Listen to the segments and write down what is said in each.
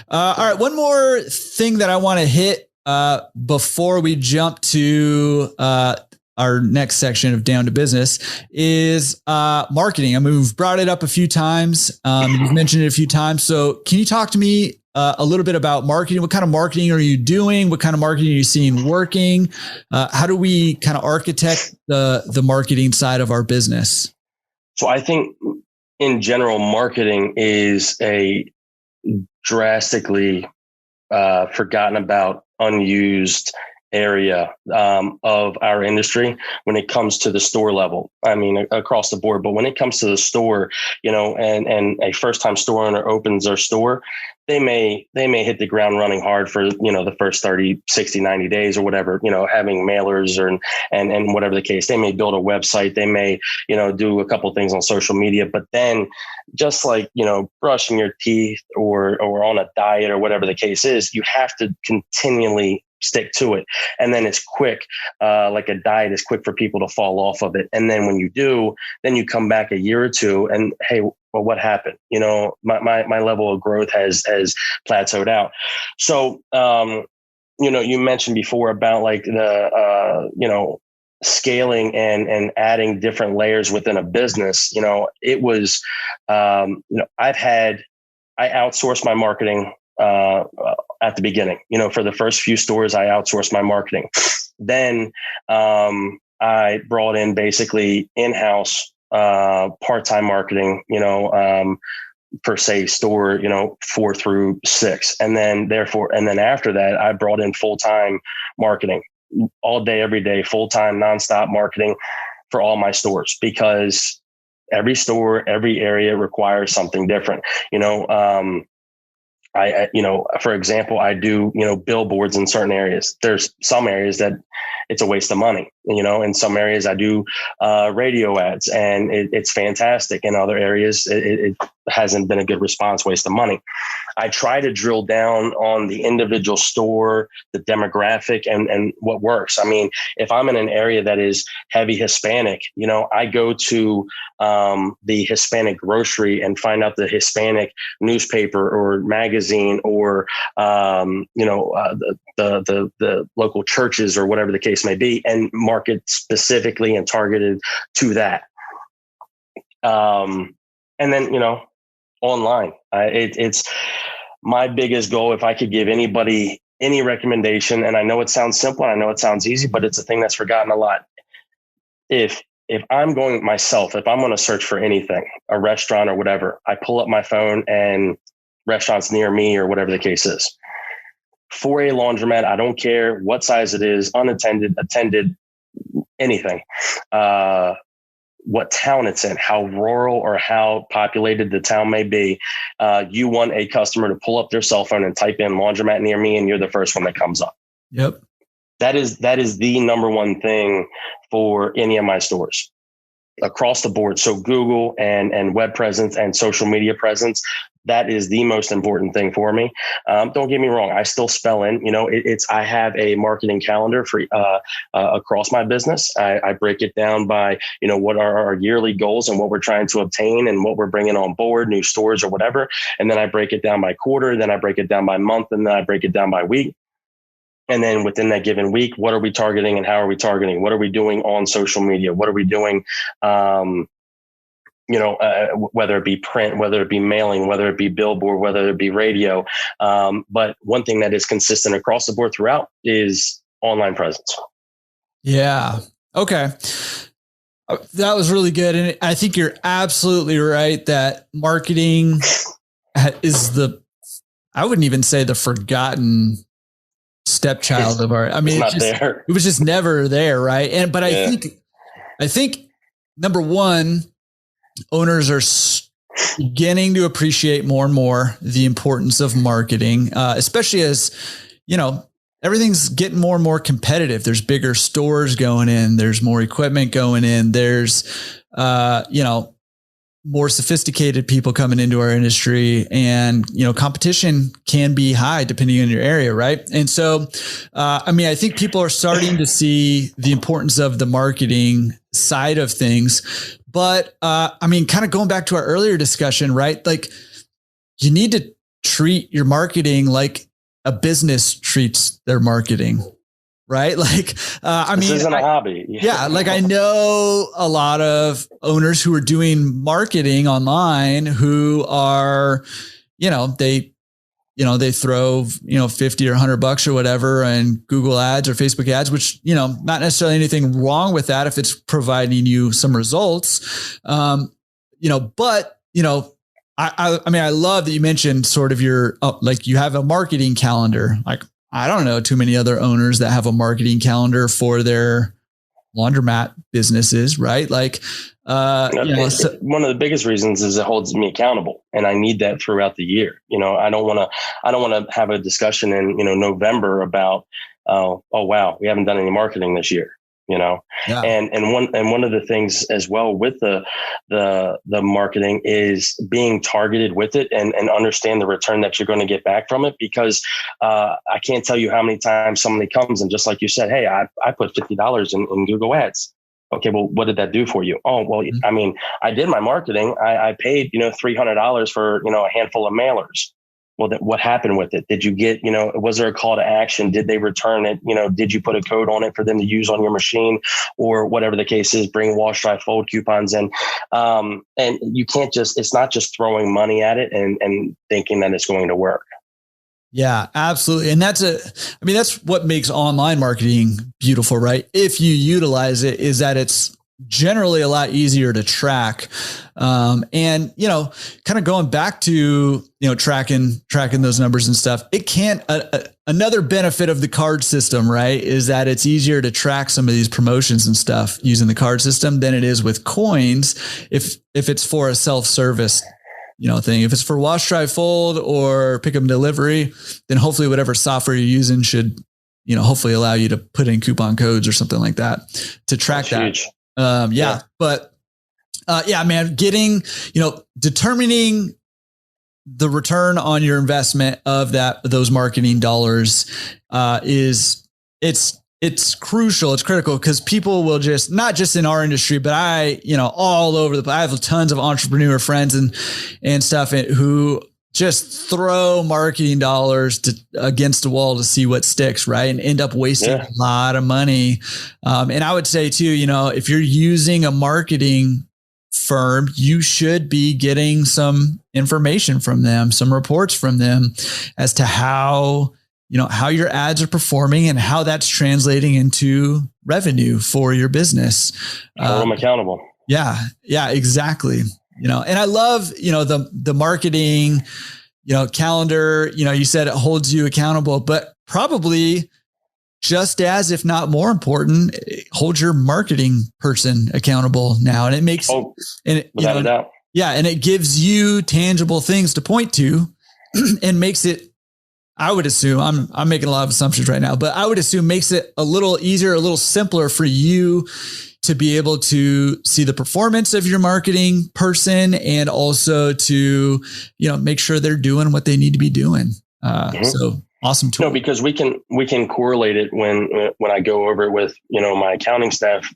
All right. One more thing that I want to hit before we jump to our next section of Down to Business is marketing. I mean, we've brought it up a few times. You've mentioned it a few times. So can you talk to me a little bit about marketing? What kind of marketing are you doing? What kind of marketing are you seeing working? How do we kind of architect the marketing side of our business? So I think in general, marketing is a drastically forgotten about, unused area of our industry when it comes to the store level. I mean, across the board, but when it comes to the store, and a first time store owner opens their store, they may hit the ground running hard for, the first 30, 60, 90 days or whatever, having mailers and whatever the case. They may build a website. They may, do a couple of things on social media, but then just like, brushing your teeth or on a diet or whatever the case is, you have to continually stick to it. And then it's quick, like a diet is quick for people to fall off of it. And then when you do, then you come back a year or two and, hey, well, what happened? My level of growth has plateaued out. So, you mentioned before about like the, scaling and adding different layers within a business. It was, I outsourced my marketing at the beginning. For the first few stores, I outsourced my marketing. Then I brought in basically in-house part-time marketing, per se store, 4 through 6. And then after that, I brought in full-time marketing all day, every day, full-time, nonstop marketing for all my stores, because every store, every area requires something different. For example, I do, billboards in certain areas. There's some areas that it's a waste of money. In some areas I do radio ads and it's fantastic. In other areas, it hasn't been a good response, waste of money. I try to drill down on the individual store, the demographic and what works. I mean, if I'm in an area that is heavy Hispanic, I go to the Hispanic grocery and find out the Hispanic newspaper or magazine or, the local churches or whatever the case may be, and market specifically and targeted to that. And then, online, it's my biggest goal. If I could give anybody any recommendation, and I know it sounds simple, and I know it sounds easy, but it's a thing that's forgotten a lot. If I'm going myself, if I'm going to search for anything, a restaurant or whatever, I pull up my phone and restaurants near me or whatever the case is. For a laundromat, I don't care what size it is, unattended, attended, anything, what town it's in, how rural or how populated the town may be. You want a customer to pull up their cell phone and type in laundromat near me, and you're the first one that comes up. Yep. That is the number one thing for any of my stores across the board. So Google and web presence and social media presence, that is the most important thing for me. Don't get me wrong. I still spell in, I have a marketing calendar for across my business. I break it down by, what are our yearly goals and what we're trying to obtain and what we're bringing on board, new stores or whatever. And then I break it down by quarter, then I break it down by month, and then I break it down by week. And then within that given week, what are we targeting and how are we targeting? What are we doing on social media? What are we doing, whether it be print, whether it be mailing, whether it be billboard, whether it be radio. But one thing that is consistent across the board throughout is online presence. Yeah. Okay. That was really good. And I think you're absolutely right that marketing is I wouldn't even say the forgotten stepchild of our, it was just never there. Right. But I think number one, owners are beginning to appreciate more and more the importance of marketing, especially as, everything's getting more and more competitive. There's bigger stores going in, there's more equipment going in, there's, more sophisticated people coming into our industry, and, competition can be high depending on your area. Right. And so, I think people are starting to see the importance of the marketing side of things, but, kind of going back to our earlier discussion, right? Like you need to treat your marketing like a business treats their marketing. Right. Like, this isn't a hobby. Yeah. Like I know a lot of owners who are doing marketing online who are, they throw, 50 or $100 or whatever and Google ads or Facebook ads, which, not necessarily anything wrong with that if it's providing you some results. But, I love that you mentioned sort of your, like you have a marketing calendar. Like, I don't know too many other owners that have a marketing calendar for their laundromat businesses, right? Like, one of the biggest reasons is it holds me accountable, and I need that throughout the year. I don't want to have a discussion in, November about, oh wow, we haven't done any marketing this year. Yeah. And one of the things as well with the marketing is being targeted with it and understand the return that you're going to get back from it, because I can't tell you how many times somebody comes and just like you said, hey, I put $50 in Google ads. Okay, well, what did that do for you? Oh, well, I mean, I did my marketing. I paid, $300 for, a handful of mailers. Well, what happened with it? Did you get, was there a call to action? Did they return it? Did you put a code on it for them to use on your machine, or whatever the case is, bring wash, dry, fold coupons in. And you can't it's not just throwing money at it and thinking that it's going to work. Yeah, absolutely. And that's what makes online marketing beautiful, right? If you utilize it, is that it's generally a lot easier to track. And, kind of going back to, tracking those numbers and stuff, it can't, another benefit of the card system, right, is that it's easier to track some of these promotions and stuff using the card system than it is with coins. If it's for a self-service, thing, if it's for wash, dry, fold or pick up and delivery, then hopefully whatever software you're using should, hopefully allow you to put in coupon codes or something like that to track that. Huge. But man, getting, determining the return on your investment of those marketing dollars, it's crucial. It's critical because people will just, not just in our industry, but all over I have tons of entrepreneur friends and stuff who just throw marketing dollars against the wall to see what sticks, right? And end up wasting a lot of money. And I would say too, if you're using a marketing firm, you should be getting some information from them, some reports from them as to how your ads are performing and how that's translating into revenue for your business. Hold them accountable. Yeah, exactly. And I love, the marketing, calendar, you said it holds you accountable, but probably just as, if not more important, hold your marketing person accountable now. And it makes, without a doubt. Yeah. And it gives you tangible things to point to and makes it, I would assume, I'm making a lot of assumptions right now, but I would assume makes it a little easier, a little simpler for you to be able to see the performance of your marketing person and also to, make sure they're doing what they need to be doing. So awesome tool. No, because we can correlate it when I go over it with, my accounting staff,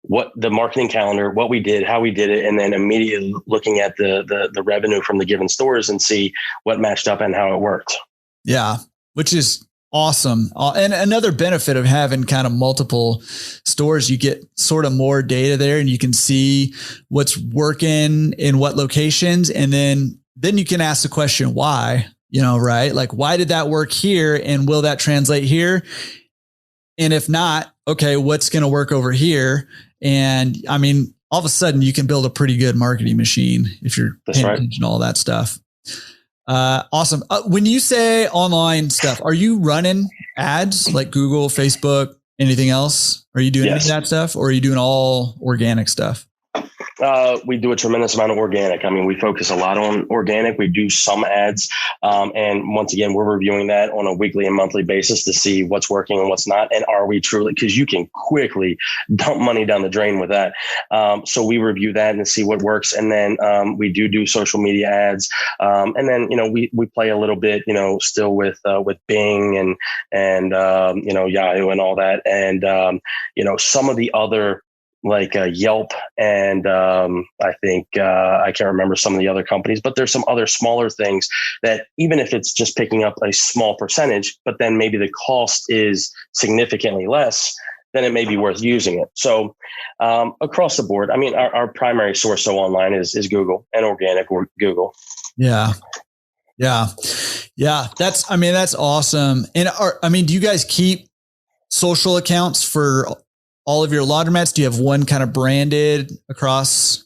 what the marketing calendar, what we did, how we did it, and then immediately looking at the revenue from the given stores and see what matched up and how it worked. Yeah. Which is awesome. And another benefit of having kind of multiple stores, you get sort of more data there and you can see what's working in what locations. And then you can ask the question, why, right? Like, why did that work here? And will that translate here? And if not, okay, what's going to work over here? And I mean, all of a sudden you can build a pretty good marketing machine if you're paying attention to all that stuff. Awesome. When you say online stuff, are you running ads like Google, Facebook, anything else? Are you doing any of that stuff, or are you doing all organic stuff? We do a tremendous amount of organic. I mean, we focus a lot on organic. We do some ads. And once again, we're reviewing that on a weekly and monthly basis to see what's working and what's not. And are we truly, because you can quickly dump money down the drain with that. So we review that and see what works. And then we do social media ads. And then, we play a little bit, still with Bing and Yahoo and all that. And, some of the other like Yelp, and I think I can't remember some of the other companies, but there's some other smaller things that even if it's just picking up a small percentage, but then maybe the cost is significantly less, then it may be worth using it. So across the board, I mean, our primary source online is Google and organic or Google. Yeah. Yeah. Yeah. That's awesome. And do you guys keep social accounts for all of your laundromats? Do you have one kind of branded across?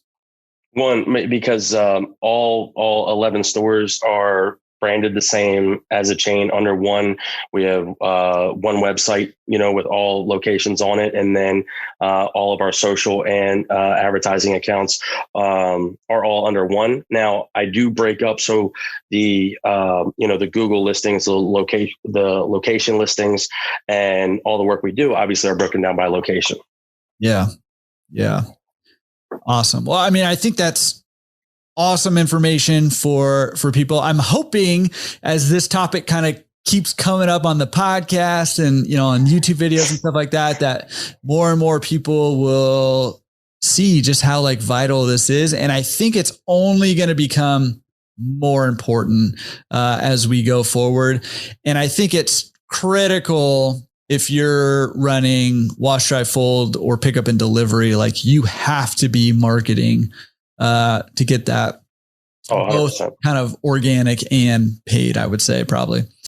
One, because all 11 stores are branded the same as a chain under one. We have one website, with all locations on it. And then all of our social and advertising accounts are all under one. Now, I do break up. So the Google listings, the location listings, and all the work we do obviously are broken down by location. Yeah. Yeah. Awesome. Well, I think that's awesome information for people. I'm hoping as this topic kind of keeps coming up on the podcast and, on YouTube videos and stuff like that, that more and more people will see just how vital this is. And I think it's only going to become more important as we go forward. And I think it's critical if you're running wash, dry, fold, or pick up and delivery, you have to be marketing to get that both kind of organic and paid, I would say probably.